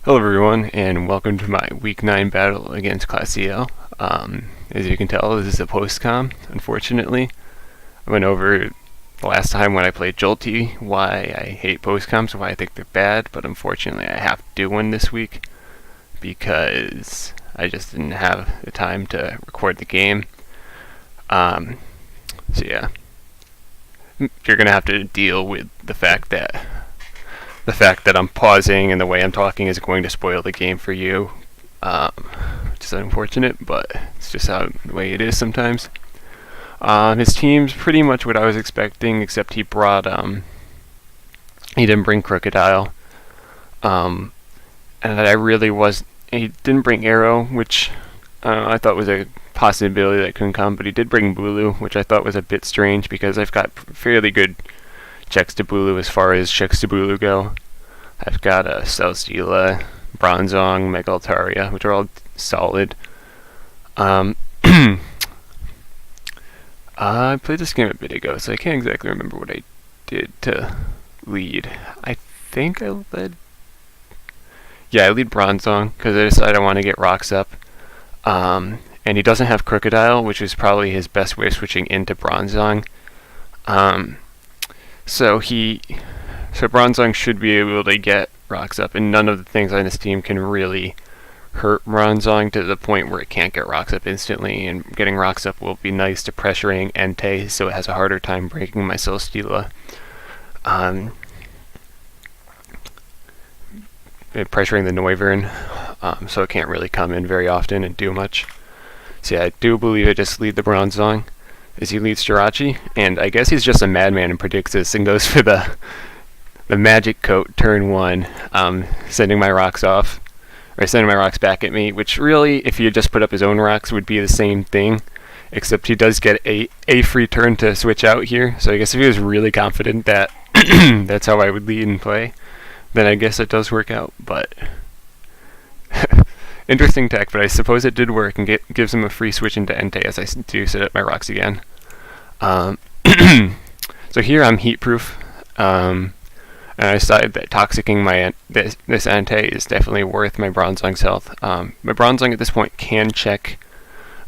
Hello everyone, and welcome to my Week 9 battle against Class CL. As you can tell, this is a post-com, unfortunately. I went over the last time when I played Jolty why I hate post-coms, why I think they're bad, but unfortunately I have to do one this week because I just didn't have the time to record the game. So yeah, you're going to have to deal with the fact that I'm pausing and the way I'm talking is going to spoil the game for you, which is unfortunate, but it's just the way it is sometimes. His team's pretty much what I was expecting, except he didn't bring Crocodile, and he didn't bring Arrow, which I thought was a possibility that couldn't come, but he did bring Bulu, which I thought was a bit strange because I've got fairly good checks to Bulu as far as checks to Bulu go. I've got a Celesteela, Bronzong, Mega Altaria, which are all solid. I played this game a bit ago, so I can't exactly remember what I did to lead. I think I led... Yeah, I lead Bronzong, because I decided I want to get rocks up. And he doesn't have Crocodile, which is probably his best way of switching into Bronzong. So Bronzong should be able to get rocks up, and none of the things on his team can really hurt Bronzong to the point where it can't get rocks up instantly, and getting rocks up will be nice to pressuring Entei, so it has a harder time breaking my Celesteela. Pressuring the Noivern, so it can't really come in very often and do much. So yeah, I do believe I just lead the Bronzong as he leads Jirachi, and I guess he's just a madman and predicts this and goes for the magic coat turn 1, sending my rocks off, or sending my rocks back at me, which really, if he had just put up his own rocks, would be the same thing, except he does get a free turn to switch out here, so I guess if he was really confident that that's how I would lead and play, then I guess it does work out, but... Interesting tech, but I suppose it did work and gives him a free switch into Entei as I do set up my rocks again. So here I'm heat proof, and I decided that toxicking this Entei is definitely worth my Bronzong's health. My Bronzong at this point can check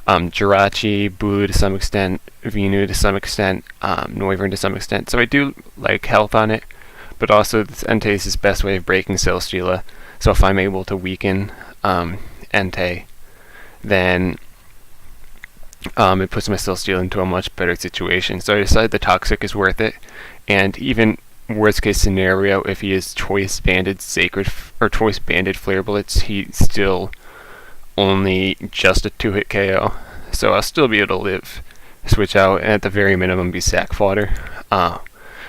Jirachi, Bulu to some extent, Venu to some extent, Noivern to some extent, so I do like health on it, but also this Entei is his best way of breaking Celesteela, so if I'm able to weaken Entei, then it puts my Celesteela into a much better situation. So I decided the Toxic is worth it, and even worst case scenario, if he is choice banded choice banded Flare Blitz, he's still only just a 2-hit KO. So I'll still be able to live, switch out, and at the very minimum be sack fodder. But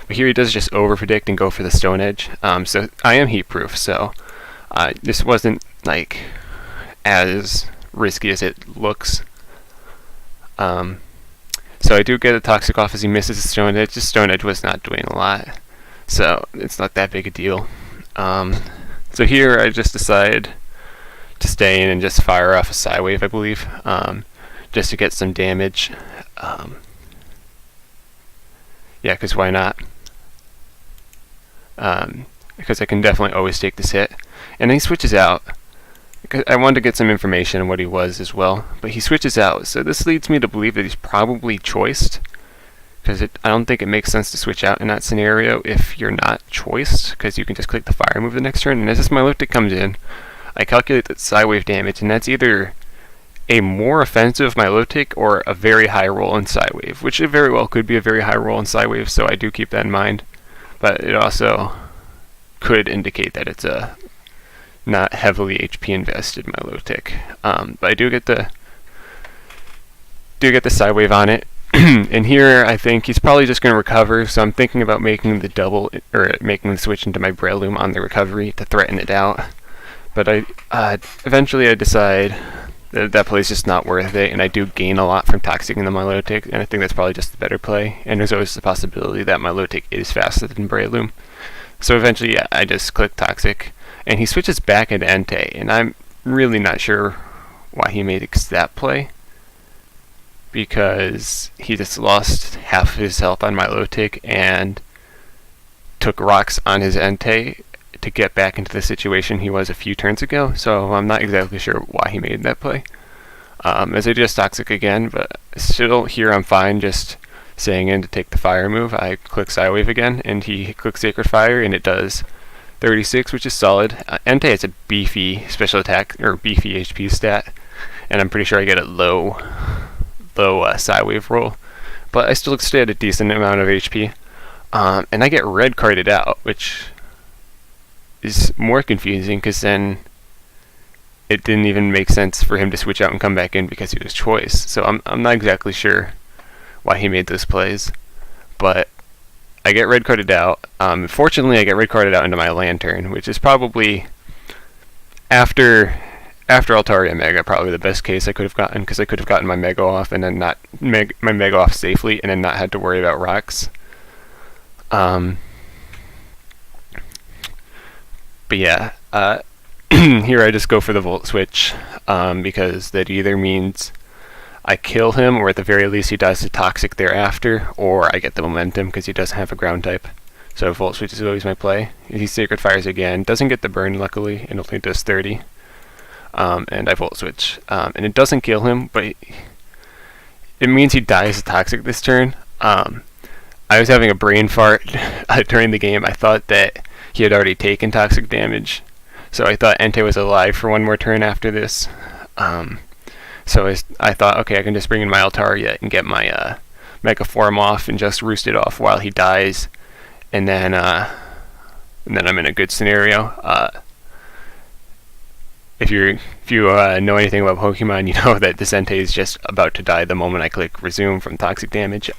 here he does just over predict and go for the Stone Edge. So I am heat proof, so this wasn't like as risky as it looks. So I do get a Toxic off as he misses the Stone Edge. The Stone Edge was not doing a lot, so it's not that big a deal. So here I just decide to stay in and just fire off a Psywave, I believe, just to get some damage. Yeah, because why not? Because I can definitely always take this hit. And then he switches out. I wanted to get some information on what he was as well, but he switches out, so this leads me to believe that he's probably choiced, because I don't think it makes sense to switch out in that scenario if you're not choiced, because you can just click the fire move the next turn, and as this Milotic comes in, I calculate that Psywave damage, and that's either a more offensive Milotic or a very high roll in Psywave, which it very well could be a very high roll in Psywave, so I do keep that in mind, but it also could indicate that it's a not heavily HP invested Milotic. But I do get the Psywave on it. And here I think he's probably just going to recover, so I'm thinking about making the switch into my Breloom on the recovery to threaten it out. But eventually I decide that play is just not worth it, and I do gain a lot from toxicing the Milotic, and I think that's probably just the better play. And there's always the possibility that Milotic is faster than Breloom. So eventually, yeah, I just click Toxic, and he switches back into Entei, and I'm really not sure why he made that play, because he just lost half his health on Milotic and took rocks on his Entei to get back into the situation he was a few turns ago, so I'm not exactly sure why he made that play. As I just Toxic again, but still here I'm fine just staying in to take the fire move. I click Psywave again, and he clicks Sacred Fire, and it does 36, which is solid. Entei has a beefy special attack, or beefy HP stat, and I'm pretty sure I get a low Psywave roll, but I still stay at a decent amount of HP. And I get red carded out, which is more confusing because then it didn't even make sense for him to switch out and come back in because he was choice. So I'm not exactly sure why he made those plays, but I get red carded out. Fortunately, I get red carded out into my Lantern, which is probably after Altaria Mega, probably the best case I could have gotten, because I could have gotten my Mega off and then not my Mega off safely, and then not had to worry about rocks. But yeah, here I just go for the Volt Switch, because that either means I kill him, or at the very least he dies to Toxic thereafter, or I get the Momentum because he doesn't have a ground type. So Volt Switch is always my play. He Sacred Fires again, doesn't get the burn luckily, and only does 30. And I Volt Switch. And it doesn't kill him, but it means he dies to Toxic this turn. I was having a brain fart during the game. I thought that he had already taken Toxic damage, so I thought Entei was alive for one more turn after this. So I thought, okay, I can just bring in my Altaria and get my Mega Form off and just roost it off while he dies, and then I'm in a good scenario. If you know anything about Pokemon, you know that this Entei is just about to die the moment I click Resume from Toxic damage.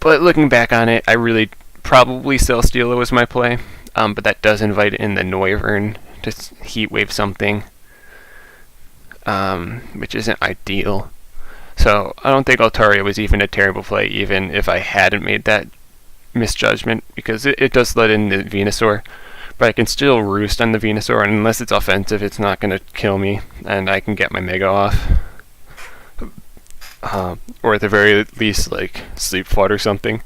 But looking back on it, I really probably Celesteela was my play, but that does invite in the Noivern to Heat Wave something, which isn't ideal. So I don't think Altaria was even a terrible play, even if I hadn't made that misjudgment, because it does let in the Venusaur, but I can still roost on the Venusaur, and unless it's offensive, it's not going to kill me, and I can get my Mega off. Or at the very least, like, Sleep Flood or something.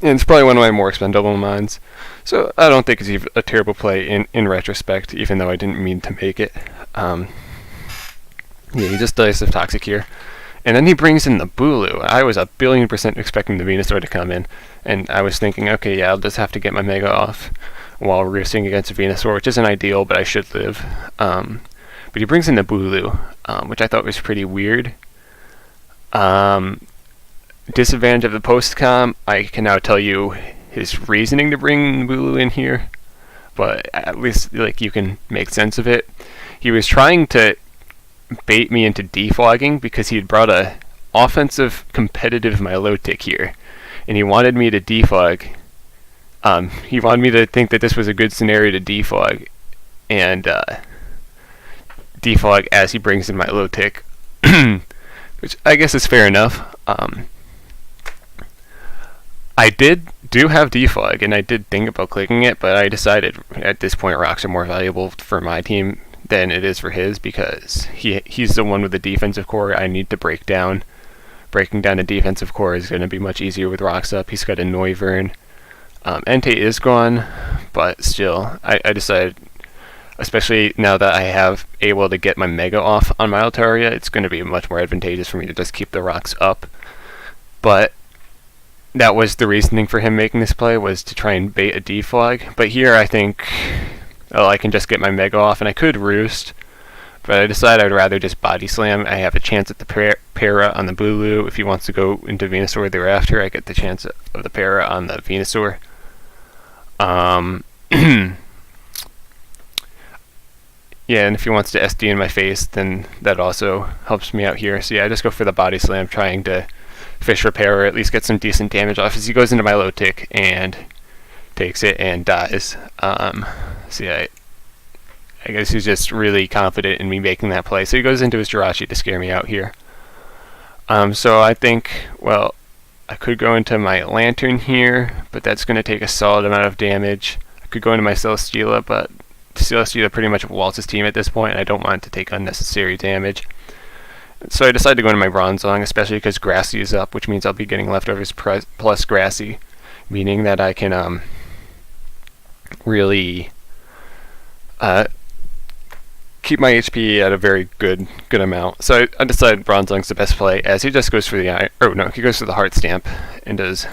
And it's probably one of my more expendable mines. So I don't think it's even a terrible play in retrospect, even though I didn't mean to make it. Yeah, he just dies of Toxic here. And then he brings in the Bulu. I was 1,000,000,000% expecting the Venusaur to come in, and I was thinking, okay, yeah, I'll just have to get my Mega off while roosting against a Venusaur, which isn't ideal, but I should live. But he brings in the Bulu, which I thought was pretty weird. Disadvantage of the post-com, I can now tell you his reasoning to bring Bulu in here, but at least like you can make sense of it. He was trying to bait me into defogging because he had brought a offensive competitive Milotic here, and he wanted me to defog. He wanted me to think that this was a good scenario to defog, and defog as he brings in Milotic, which I guess is fair enough. I do have defog, and I did think about clicking it, but I decided at this point rocks are more valuable for my team than it is for his, because he's the one with the defensive core I need to break down. Breaking down the defensive core is going to be much easier with rocks up. He's got a Noivern. Entei is gone, but still, I decided, especially now that I have able to get my Mega off on my Altaria, it's going to be much more advantageous for me to just keep the rocks up. But that was the reasoning for him making this play, was to try and bait a defog. But here I think, I can just get my Mega off, and I could roost, but I decided I'd rather just Body Slam. I have a chance at the Para on the Bulu. If he wants to go into Venusaur thereafter, I get the chance of the Para on the Venusaur. Yeah, and if he wants to SD in my face, then that also helps me out here. So yeah, I just go for the Body Slam, trying to fish repair, or at least get some decent damage off as he goes into Milotic and takes it and dies. So yeah, I guess he's just really confident in me making that play. So he goes into his Jirachi to scare me out here. So I think, well, I could go into my Lantern here, but that's going to take a solid amount of damage. I could go into my Celesteela, but Celesteela pretty much walls his team at this point, and I don't want to take unnecessary damage. So I decided to go into my Bronzong, especially because Grassy is up, which means I'll be getting leftovers plus Grassy, meaning that I can really keep my HP at a very good amount. So I decided Bronzong's the best play, as he just goes for the he goes for the Heart Stamp and does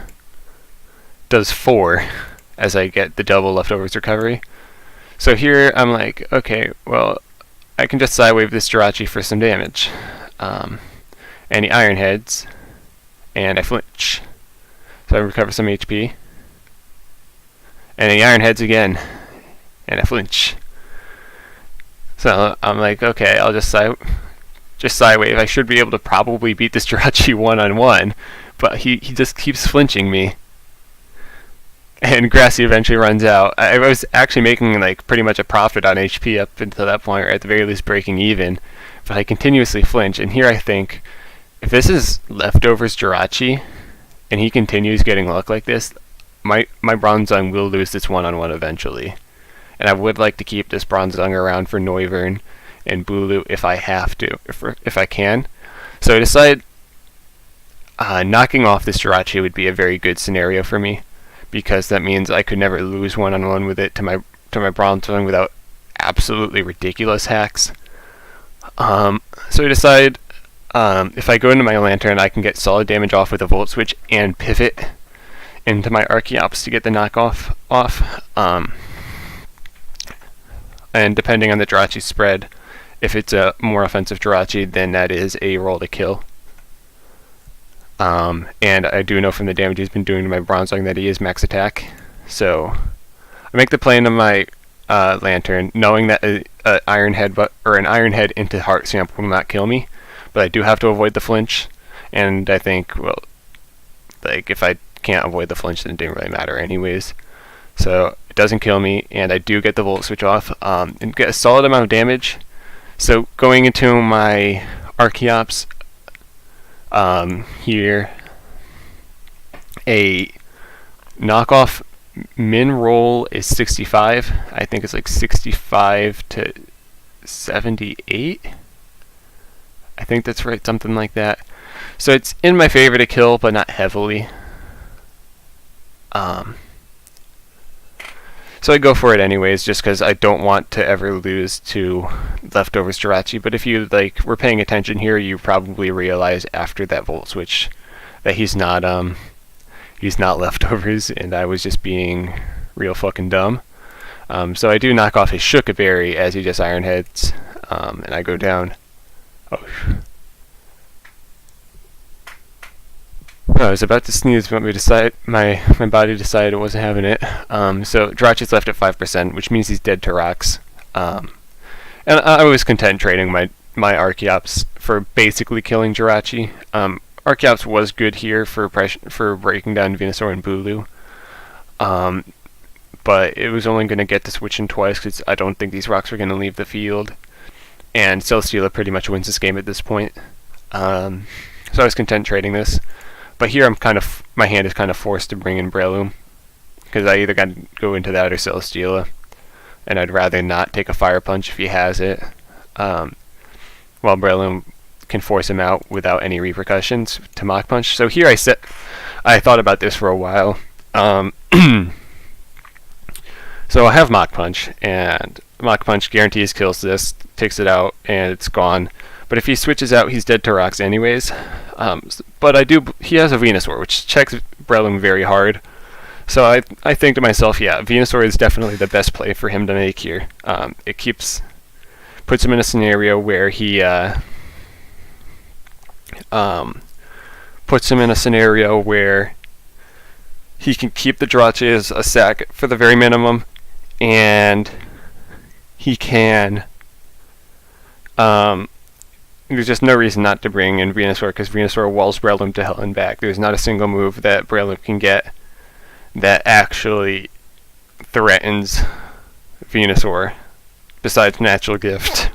4 as I get the double Leftovers recovery. So here I'm like, okay, well, I can just Psywave this Jirachi for some damage. And he Iron Heads, and I flinch. So I recover some HP. And he Iron Heads again, and I flinch. So I'm like, okay, I'll just Psywave. I should be able to probably beat this Jirachi one-on-one, but he just keeps flinching me. And Grassy eventually runs out. I was actually making like pretty much a profit on HP up until that point, or at the very least breaking even. But I continuously flinch, and here I think, if this is Leftovers Jirachi, and he continues getting luck like this, my Bronzong will lose this one-on-one eventually. And I would like to keep this Bronzong around for Noivern and Bulu if I have to, if I can. So I decided knocking off this Jirachi would be a very good scenario for me, because that means I could never lose one-on-one with it to my Bronzong without absolutely ridiculous hacks. So I decided if I go into my Lantern, I can get solid damage off with a Volt Switch and pivot into my Archeops to get the knockoff off. And depending on the Jirachi spread, if it's a more offensive Jirachi, then that is a roll to kill. And I do know from the damage he's been doing to my Bronzong that he is max attack. So I make the play into my Lantern, knowing that an Iron Head into Heart Stamp will not kill me, but I do have to avoid the flinch. And I think, well, like if I can't avoid the flinch, then it didn't really matter anyways. So it doesn't kill me, and I do get the Volt Switch off and get a solid amount of damage. So going into my Archeops here, a knockoff min roll is 65. I think it's like 65 to 78. I think that's right, something like that. So it's in my favor to kill, but not heavily. So I go for it anyways, just because I don't want to ever lose to Leftovers Jirachi. But if you were paying attention here, you probably realize after that Volt Switch that he's not Leftovers, and I was just being real fucking dumb. So I do knock off his Shukaberry as he just Iron Heads, and I go down. Oh. I was about to sneeze, but my body decided it wasn't having it. So Jirachi's left at 5%, which means he's dead to rocks. And I was content trading my Archeops for basically killing Jirachi. Archeops was good here for breaking down Venusaur and Bulu. But it was only going to get to switch in twice, because I don't think these rocks are going to leave the field. And Celesteela pretty much wins this game at this point. So I was content trading this. But here my hand is kind of forced to bring in Breloom, because I either got to go into that or Celesteela, and I'd rather not take a Fire Punch if he has it, while Breloom can force him out without any repercussions to Mach Punch. So here I thought about this for a while. So I have Mach Punch, and Mach Punch guarantees kills this, takes it out, and it's gone. But if he switches out, he's dead to rocks anyways. But he has a Venusaur, which checks Breloom very hard. So I think to myself, yeah, Venusaur is definitely the best play for him to make here. It puts him in a scenario where he can keep the Jirachi as a sack for the very minimum, and he can there's just no reason not to bring in Venusaur, because Venusaur walls Breloom to hell and back. There's not a single move that Breloom can get that actually threatens Venusaur besides Natural Gift.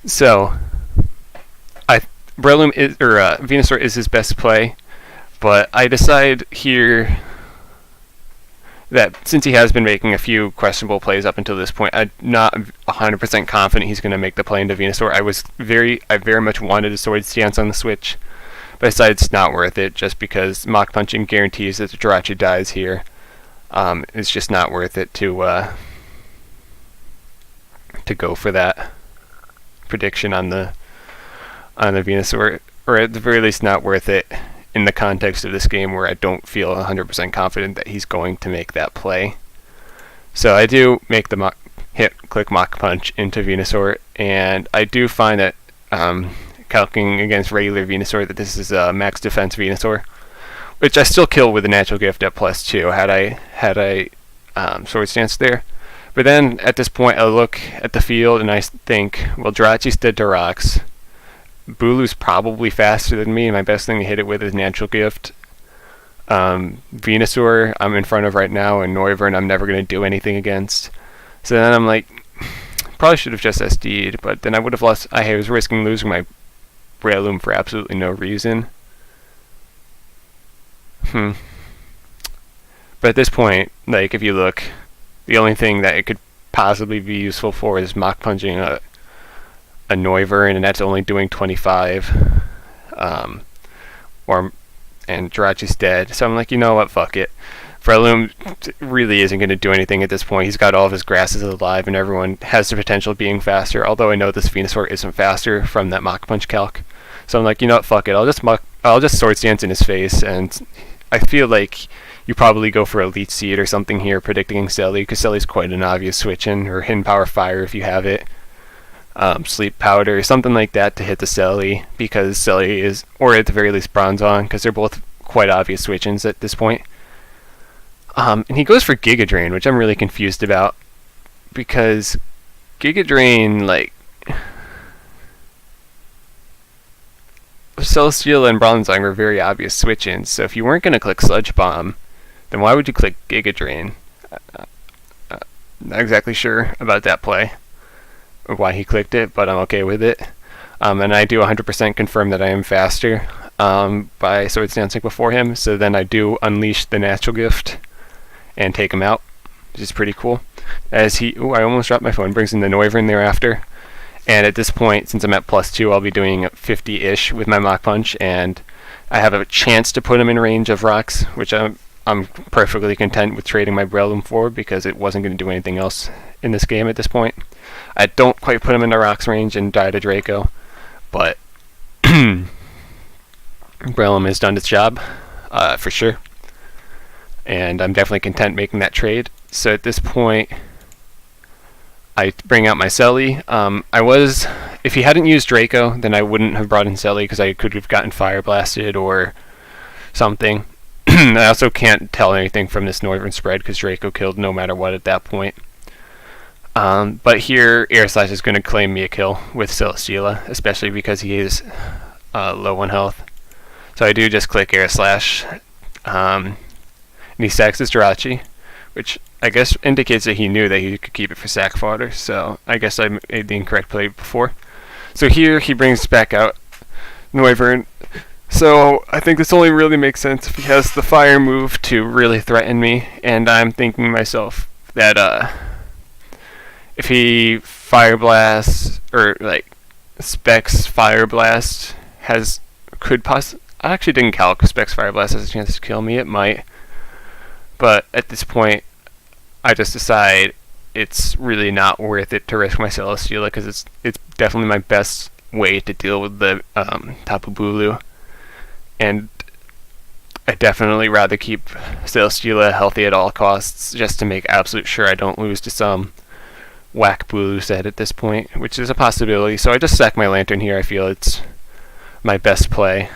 So Venusaur is his best play, but I decide here that since he has been making a few questionable plays up until this point, I'm not 100% confident he's going to make the play into Venusaur. I very much wanted a Sword Stance on the Switch, but I decided it's not worth it, just because Mach Punching guarantees that the Jirachi dies here. It's just not worth it to go for that prediction on the Venusaur, or at the very least not worth it in the context of this game where I don't feel 100% confident that he's going to make that play. So I do make the click Mach Punch into Venusaur, and I do find that calculating against regular Venusaur that this is a max defense Venusaur, which I still kill with a natural gift at +2 had I Sword Stance there. But then at this point I look at the field and I think, well, Jirachi's dead to rocks. Bulu's probably faster than me, and my best thing to hit it with is natural gift. Venusaur I'm in front of right now, and Noivern I'm never going to do anything against. So then I'm like, probably should have just SD'd, but then I would have lost. I was risking losing my Breloom for absolutely no reason. But at this point, like, if you look, the only thing that it could possibly be useful for is Mach Punching a Noivern, and that's only doing 25. And Jirachi's dead. So I'm like, you know what, fuck it. Breloom really isn't going to do anything at this point. He's got all of his grasses alive, and everyone has the potential of being faster, although I know this Venusaur isn't faster from that Mach Punch calc. So I'm like, you know what, fuck it. I'll just Sword Stance in his face, and I feel like you probably go for a Leech Seed or something here, predicting Selly, because Selly's quite an obvious switch-in, or Hidden Power Fire if you have it. Sleep Powder, something like that to hit the Selly, because Selly is, or at the very least Bronzong, because they're both quite obvious switch-ins at this point. And he goes for Giga Drain, which I'm really confused about, because Giga Drain, like, Celesteela and Bronzong were very obvious switch-ins, so if you weren't going to click Sludge Bomb, then why would you click Giga Drain? Not exactly sure about that play, or why he clicked it, but I'm okay with it. And I do 100% confirm that I am faster by Sword Stancing before him, so then I do unleash the Natural Gift and take him out, which is pretty cool. As he, I almost dropped my phone, brings in the Noivern thereafter. And at this point, since I'm at +2, I'll be doing 50-ish with my Mach Punch, and I have a chance to put him in range of rocks, which I'm perfectly content with trading my Breloom for, because it wasn't going to do anything else in this game at this point. I don't quite put him into rocks range and die to Draco, but Breloom has done its job, for sure. And I'm definitely content making that trade. So at this point, I bring out my Selly. If he hadn't used Draco, then I wouldn't have brought in Selly, because I could have gotten Fire Blasted or something. I also can't tell anything from this Noivern spread, because Draco killed no matter what at that point. But here, Air Slash is going to claim me a kill with Celesteela, especially because he is low on health. So I do just click Air Slash, and he sacks his Jirachi, which I guess indicates that he knew that he could keep it for sack fodder, so I guess I made the incorrect play before. So here he brings back out Noivern. So I think this only really makes sense if he has the fire move to really threaten me, and I'm thinking to myself that if he Fire Blasts, or like Specs Fire Blast I actually didn't calc Specs Fire Blast has a chance to kill me. It might. But at this point, I just decide it's really not worth it to risk my Celesteela, because it's definitely my best way to deal with the Tapu Bulu. And I'd definitely rather keep Celesteela healthy at all costs, just to make absolute sure I don't lose to some whack Bulu set at this point, which is a possibility. So I just sack my Lantern here. I feel it's my best play.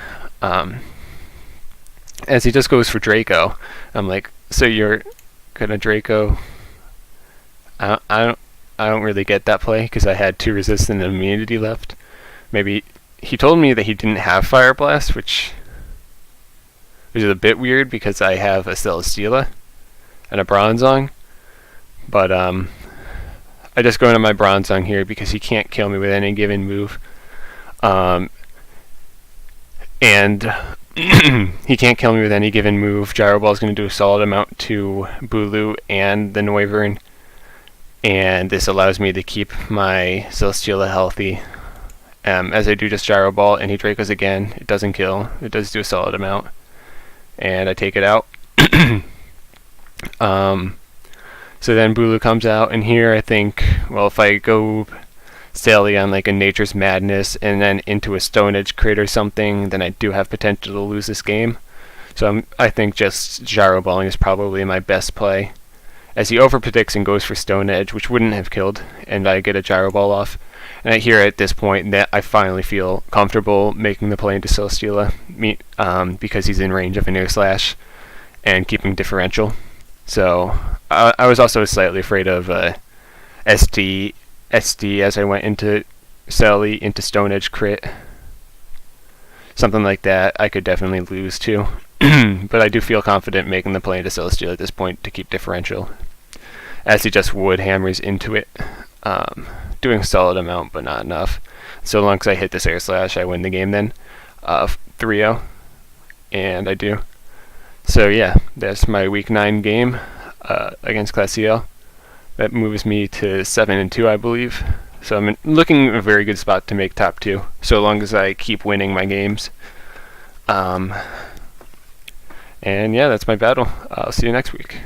As he just goes for Draco, I'm like, so you're gonna Draco? I don't really get that play, because I had 2 resistant and immunity left. Maybe he told me that he didn't have Fire Blast, which is a bit weird, because I have a Celesteela and a Bronzong. But I just go into my Bronzong here because he can't kill me with any given move. And he can't kill me with any given move. Gyro Ball is going to do a solid amount to Bulu and the Noivern, and this allows me to keep my Celesteela healthy. As I do just Gyro Ball, and he Dracos again. It doesn't kill. It does do a solid amount, and I take it out. So then Bulu comes out, and here I think, well, if I go Sally on like a Nature's Madness and then into a Stone Edge crit or something, then I do have potential to lose this game. So I think just Gyro Balling is probably my best play, as he overpredicts and goes for Stone Edge, which wouldn't have killed, and I get a Gyro Ball off. And I hear at this point that I finally feel comfortable making the play into Celesteela, because he's in range of an Air Slash and keeping differential. So I was also slightly afraid of SD as I went into Sally into Stone Edge crit. Something like that I could definitely lose to. But I do feel confident making the play into Celesteela at this point to keep differential, as he just wood hammers into it, doing a solid amount but not enough. So long as I hit this Air Slash, I win the game then, 3-0, and I do. So yeah, that's my Week 9 game against Class CL. That moves me to 7-2, I believe. So I'm looking in a very good spot to make top 2, so long as I keep winning my games. And yeah, that's my battle. I'll see you next week.